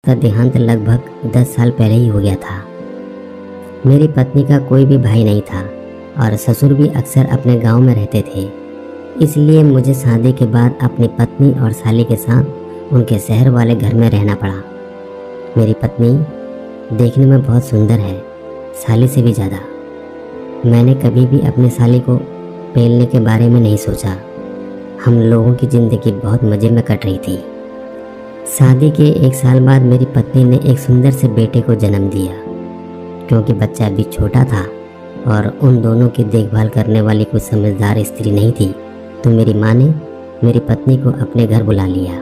उसका देहांत लगभग 10 साल पहले ही हो गया था। मेरी पत्नी का कोई भी भाई नहीं था और ससुर भी अक्सर अपने गांव में रहते थे। इसलिए मुझे शादी के बाद अपनी पत्नी और साली के साथ उनके शहर वाले घर में रहना पड़ा। मेरी पत्नी देखने में बहुत सुंदर है, साली से भी ज़्यादा। मैंने कभी भी अपनी साली को पेलने के बारे में नहीं सोचा। हम लोगों की ज़िंदगी बहुत मज़े में कट रही थी। शादी के 1 साल बाद मेरी पत्नी ने एक सुंदर से बेटे को जन्म दिया। क्योंकि बच्चा अभी छोटा था और उन दोनों की देखभाल करने वाली कोई समझदार स्त्री नहीं थी, तो मेरी माँ ने मेरी पत्नी को अपने घर बुला लिया।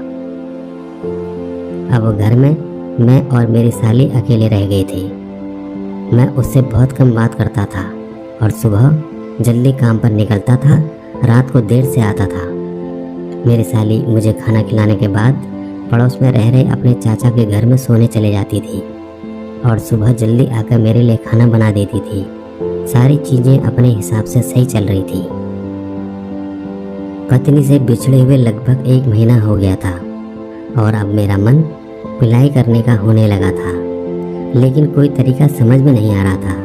अब घर में मैं और मेरी साली अकेले रह गए थे। मैं उससे बहुत कम बात करता था और सुबह जल्दी काम पर निकलता था, रात को देर से आता था। मेरी साली मुझे खाना खिलाने के बाद पड़ोस में रह रहे अपने चाचा के घर में सोने चले जाती थी और सुबह जल्दी आकर मेरे लिए खाना बना देती थी। सारी चीज़ें अपने हिसाब से सही चल रही थी। पत्नी से बिछड़े हुए लगभग 1 महीना हो गया था और अब मेरा मन पिलाई करने का होने लगा था, लेकिन कोई तरीका समझ में नहीं आ रहा था।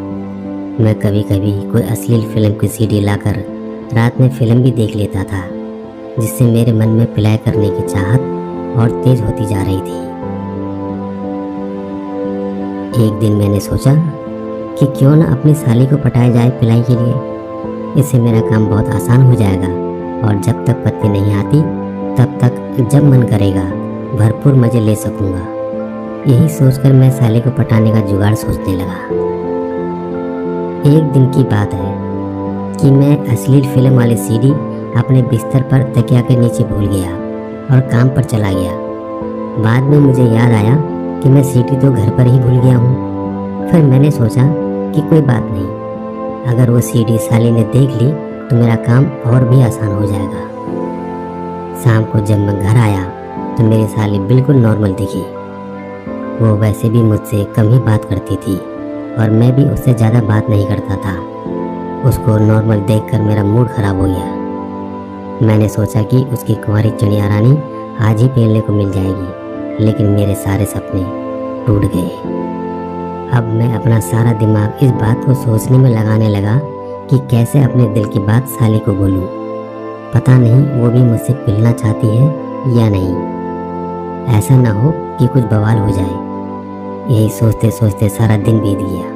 मैं कभी कभी कोई अश्लील फिल्म की सीडी लाकर रात में फिल्म भी देख लेता था, जिससे मेरे मन में पिलाई करने की चाहत और तेज होती जा रही थी। एक दिन मैंने सोचा कि क्यों न अपनी साली को पटाया जाए पिलाई के लिए। इससे मेरा काम बहुत आसान हो जाएगा और जब तक पत्नी नहीं आती तब तक जब मन करेगा भरपूर मज़े ले सकूंगा। यही सोचकर मैं साली को पटाने का जुगाड़ सोचने लगा। एक दिन की बात है कि मैं अश्लील फिल्म वाली सीडी अपने बिस्तर पर तकिया के नीचे भूल गया और काम पर चला गया। बाद में मुझे याद आया कि मैं सीडी तो घर पर ही भूल गया हूँ। फिर मैंने सोचा कि कोई बात नहीं, अगर वो सीडी साली ने देख ली तो मेरा काम और भी आसान हो जाएगा। शाम को जब मैं घर आया तो मेरी साली बिल्कुल नॉर्मल दिखी। वो वैसे भी मुझसे कम ही बात करती थी और मैं भी उससे ज़्यादा बात नहीं करता था। उसको नॉर्मल देखकर मेरा मूड ख़राब हो गया। मैंने सोचा कि उसकी कुंवारी चिड़िया रानी आज ही पेलने को मिल जाएगी, लेकिन मेरे सारे सपने टूट गए। अब मैं अपना सारा दिमाग इस बात को सोचने में लगाने लगा कि कैसे अपने दिल की बात साली को बोलूं। पता नहीं वो भी मुझसे पिलना चाहती है या नहीं। ऐसा ना हो कि कुछ बवाल हो जाए। यही सोचते सोचते सारा दिन बीत गया।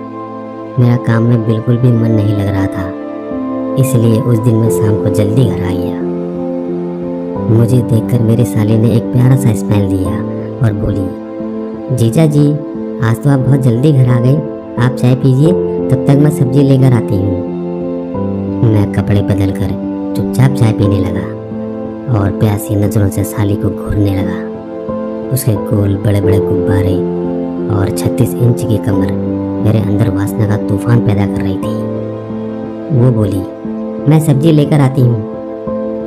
मेरा काम में बिल्कुल भी मन नहीं लग रहा था, इसलिए उस दिन मैं शाम को जल्दी घर आ गया। मुझे देखकर मेरी साली ने एक प्यारा सा स्माइल दिया और बोली, जीजा जी आज तो आप बहुत जल्दी घर आ गए, आप चाय पीजिए, तब तक मैं सब्जी लेकर आती हूँ। मैं कपड़े बदल कर चुपचाप चाय पीने लगा और प्यासी नज़रों से साली को घूरने लगा। उसके गोल बड़े बड़े गुब्बारे और 36 इंच की कमर मेरे अंदर वासना का तूफान पैदा कर रही थी। वो बोली, मैं सब्जी लेकर आती हूँ,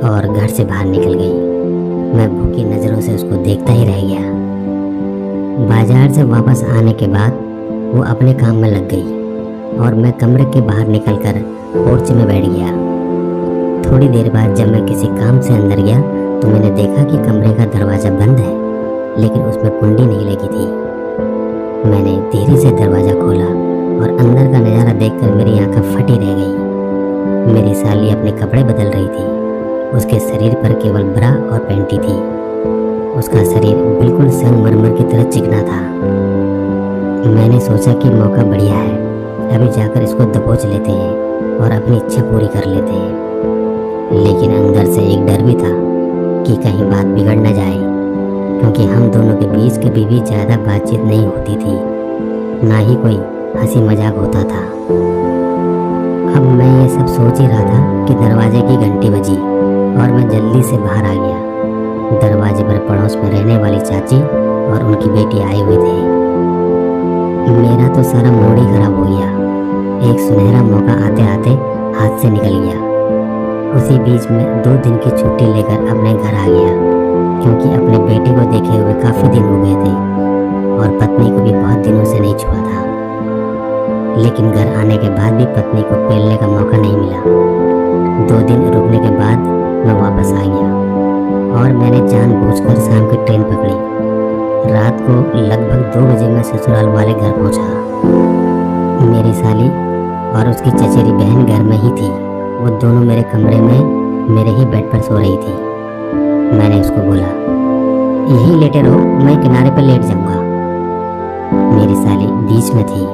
और घर से बाहर निकल गई। मैं भूखी नज़रों से उसको देखता ही रह गया। बाजार से वापस आने के बाद वो अपने काम में लग गई और मैं कमरे के बाहर निकलकर पोर्च में बैठ गया। थोड़ी देर बाद जब मैं किसी काम से अंदर गया तो मैंने देखा कि कमरे का दरवाज़ा बंद है, लेकिन उसमें कुंडी नहीं लगी थी। मैंने धीरे से दरवाज़ा खोला और अंदर का नज़ारा देखकर मेरी आंखें फटी रह गई। मेरी साली अपने कपड़े बदल रही थी। उसके शरीर पर केवल ब्रा और पैंटी थी। उसका शरीर बिल्कुल संगमरमर की तरह चिकना था। मैंने सोचा कि मौका बढ़िया है, अभी जाकर इसको दबोच लेते हैं और अपनी इच्छा पूरी कर लेते हैं। लेकिन अंदर से एक डर भी था कि कहीं बात बिगड़ न जाए, क्योंकि हम दोनों के बीच कभी भी ज़्यादा बातचीत नहीं होती थी, ना ही कोई हंसी मजाक होता था। अब मैं ये सब सोच ही रहा था कि दरवाजे की घंटी बजी और मैं जल्दी से बाहर आ गया। दरवाजे पर पड़ोस में रहने वाली चाची और उनकी बेटी आए हुए थे। मेरा तो सारा मूड ही खराब हो गया। एक सुनहरा मौका आते आते हाथ से निकल गया। उसी बीच में 2 दिन की छुट्टी लेकर अपने घर आ गया, क्योंकि अपने बेटे को देखे हुए काफ़ी दिन हो गए थे और पत्नी को भी बहुत दिनों से नहीं छुआ था। लेकिन घर आने के बाद भी पत्नी को पेलने का मौका नहीं मिला। 2 दिन रुकने के बाद मैं वापस आ गया और मैंने जानबूझकर शाम की ट्रेन पकड़ी। रात को लगभग 2 बजे मैं ससुराल वाले घर पहुंचा। मेरी साली और उसकी चचेरी बहन घर में ही थी। वो दोनों मेरे कमरे में मेरे ही बेड पर सो रही थी। मैंने उसको बोला, यहीं लेटे रहो, मैं किनारे पर लेट जाऊंगा। मेरी साली बीच में थी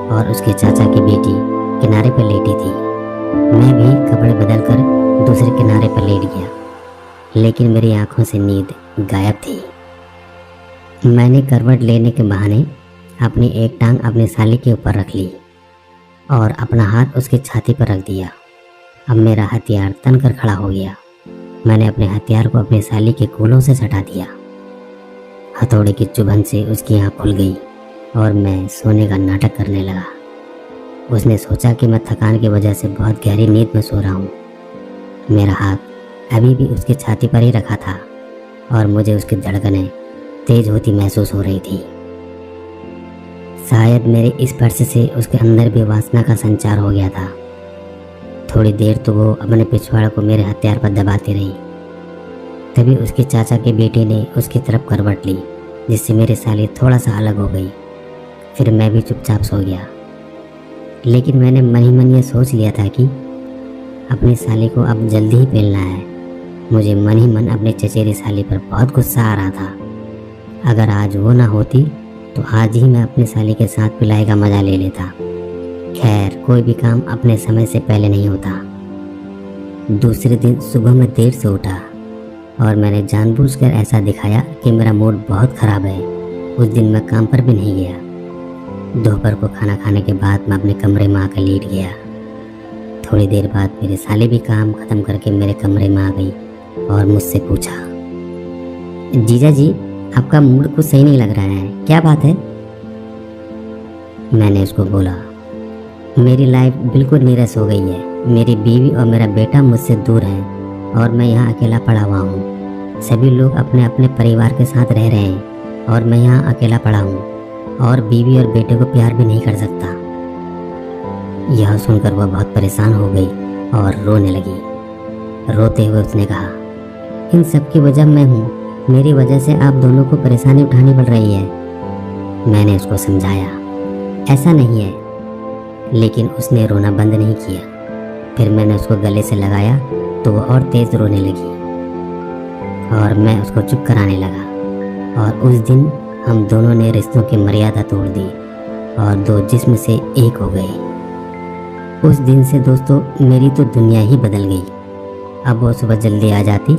और उसके चाचा की बेटी किनारे पर लेटी थी। मैं भी कपड़े बदलकर दूसरे किनारे पर लेट गया, लेकिन मेरी आंखों से नींद गायब थी। मैंने करवट लेने के बहाने अपनी एक टांग अपनी साली के ऊपर रख ली और अपना हाथ उसकी छाती पर रख दिया। अब मेरा हथियार तनकर खड़ा हो गया। मैंने अपने हथियार को अपनी साली के कोलों से सटा दिया। हथौड़े की चुभन से उसकी आँख खुल गई और मैं सोने का नाटक करने लगा। उसने सोचा कि मैं थकान की वजह से बहुत गहरी नींद में सो रहा हूँ। मेरा हाथ अभी भी उसकी छाती पर ही रखा था और मुझे उसकी धड़कनें तेज होती महसूस हो रही थी। शायद मेरे इस स्पर्श से उसके अंदर भी वासना का संचार हो गया था। थोड़ी देर तो वो अपने पिछवाड़े को मेरे हथियार पर दबाती रही। तभी उसके चाचा के बेटे ने उसकी तरफ करवट ली, जिससे मेरी साली थोड़ा सा अलग हो गई। फिर मैं भी चुपचाप सो गया। लेकिन मैंने मन ही मन ये सोच लिया था कि अपनी साली को अब जल्दी ही पेलना है। मुझे मन ही मन अपनी चचेरी साली पर बहुत गुस्सा आ रहा था। अगर आज वो ना होती तो आज ही मैं अपनी साली के साथ पिलाई का मजा ले लेता। खैर, कोई भी काम अपने समय से पहले नहीं होता। दूसरे दिन सुबह में देर से उठा और मैंने जानबूझकर ऐसा दिखाया कि मेरा मूड बहुत ख़राब है। उस दिन मैं काम पर भी नहीं गया। दोपहर को खाना खाने के बाद मैं अपने कमरे में आकर लेट गया। थोड़ी देर बाद मेरी साली भी काम ख़त्म करके मेरे कमरे में आ गई और मुझसे पूछा, जीजा जी, आपका मूड कुछ सही नहीं लग रहा है, क्या बात है? मैंने उसको बोला, मेरी लाइफ बिल्कुल नीरस हो गई है। मेरी बीवी और मेरा बेटा मुझसे दूर हैं और मैं यहाँ अकेला पड़ा हुआ हूँ। सभी लोग अपने अपने परिवार के साथ रह रहे हैं और मैं यहाँ अकेला पड़ा हूँ और बीवी और बेटे को प्यार भी नहीं कर सकता। यह सुनकर वह बहुत परेशान हो गई और रोने लगी। रोते हुए उसने कहा, इन सब की वजह मैं हूँ। मेरी वजह से आप दोनों को परेशानी उठानी पड़ रही है। मैंने उसको समझाया, ऐसा नहीं है, लेकिन उसने रोना बंद नहीं किया। फिर मैंने उसको गले से लगाया तो वह और तेज रोने लगी और मैं उसको चुप कराने लगा। और उस दिन हम दोनों ने रिश्तों की मर्यादा तोड़ दी और दो जिस्म से एक हो गए। उस दिन से दोस्तों मेरी तो दुनिया ही बदल गई। अब वो सुबह जल्दी आ जाती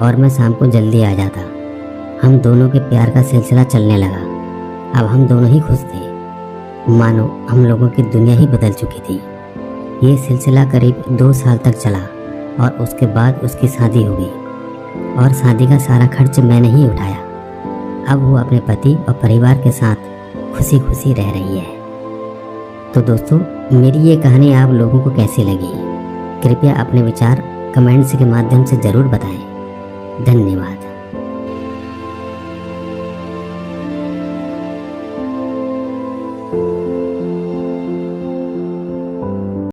और मैं शाम को जल्दी आ जाता। हम दोनों के प्यार का सिलसिला चलने लगा। अब हम दोनों ही खुश थे, मानो हम लोगों की दुनिया ही बदल चुकी थी। ये सिलसिला करीब 2 साल तक चला और उसके बाद उसकी शादी हो गई और शादी का सारा खर्च मैंने ही उठाया। अब वो अपने पति और परिवार के साथ खुशी खुशी रह रही है। तो दोस्तों, मेरी ये कहानी आप लोगों को कैसी लगी? कृपया अपने विचार कमेंट्स के माध्यम से ज़रूर बताएं। धन्यवाद।